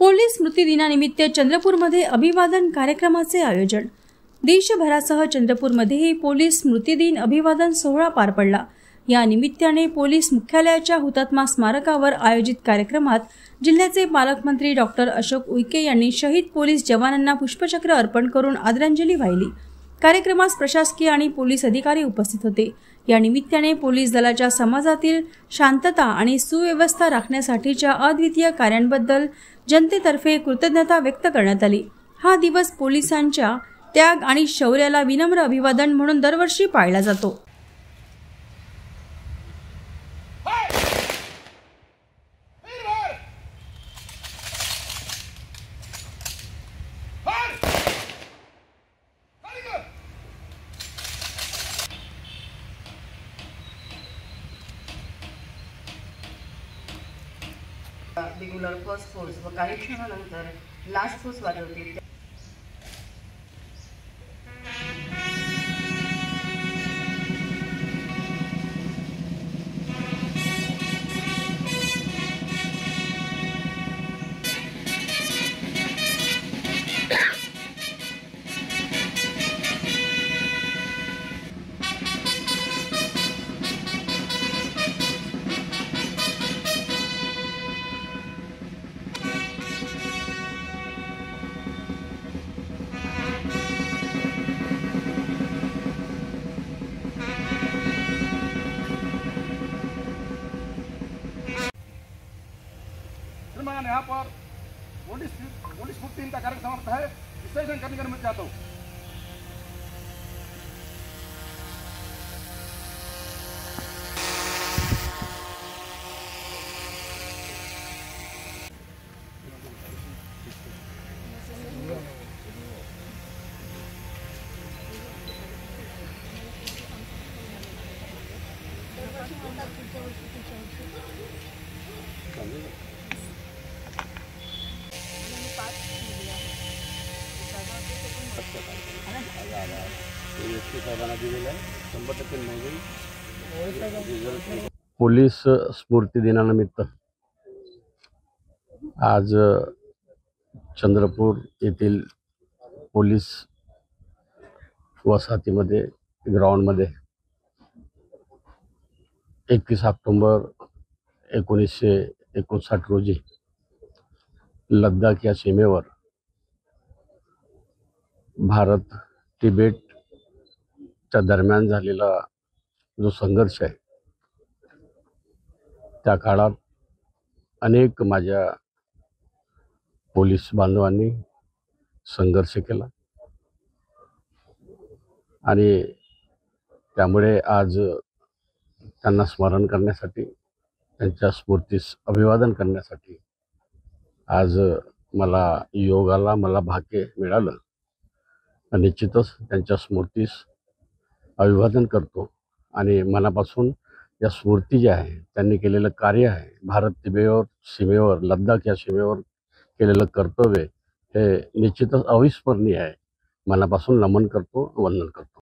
Police स्मृती दिनानिमित्त चंद्रपूरमध्ये अभिवादन कार्यक्रमाचे आयोजन। देशभरासह चंद्रपूरमध्येही पोलीस स्मृती दिन अभिवादन सोहळा पार पडला। या निमित्ताने पोलीस मुख्यालयाच्या हुतात्मा स्मारकावर आयोजित कार्यक्रमात जिल्ह्याचे पालकमंत्री डॉक्टर अशोक उईके यांनी शहीद पोलीस जवानांना पुष्पचक्र अर्पण करून आदरांजली वाहिली। कार्यक्रमास प्रशासकीय आणि पोलीस अधिकारी उपस्थित होते। या निमित्ताने पोलीस दलाच्या समाजातील शांतता आणि सुव्यवस्था राखण्यासाठीच्या अद्वितीय कार्यांबद्दल जनतेतर्फे कृतज्ञता व्यक्त करण्यात आली। हा दिवस पोलिसांच्या त्याग आणि शौर्याला विनम्र अभिवादन म्हणून दरवर्षी पाळला जातो। रेग्युलर फर्स्ट फोर्स व काही क्षणानंतर लास्ट फोर्स वाजवतील। यहाँ पर पुलिस स्मृति का कार्यक्रम समाप्त है। विसर्जन करने का मैं चाहता हूँ। पोलीस स्मृती दिनानिमित्त आज चंद्रपूर येथील पोलीस वसाहतीमध्ये ग्राउंडमध्ये 21 ऑक्टोबर 1959 रोजी लद्दाख या सीमेवर भारत तिबेटच्या दरम्यान झालेला जो संघर्ष आहे, त्या काळात अनेक माझ्या पोलीस बांधवांनी संघर्ष केला आणि त्यामुळे आज त्यांना स्मरण करण्यासाठी, त्यांच्या स्मृतीस अभिवादन करण्यासाठी आज मला भाग्य मिळालं। निश्चितच त्यांच्या स्मृतीस अभिवादन करतो आणि मनापासून या स्मृती ज्या आहे, त्यांनी केलेलं कार्य आहे, भारत तिबेट सीमेवर, लद्दाख या सीमेवर केलेलं कर्तव्य हे निश्चितच अविस्मरणीय आहे। मनापासून नमन करतो, वंदन करतो।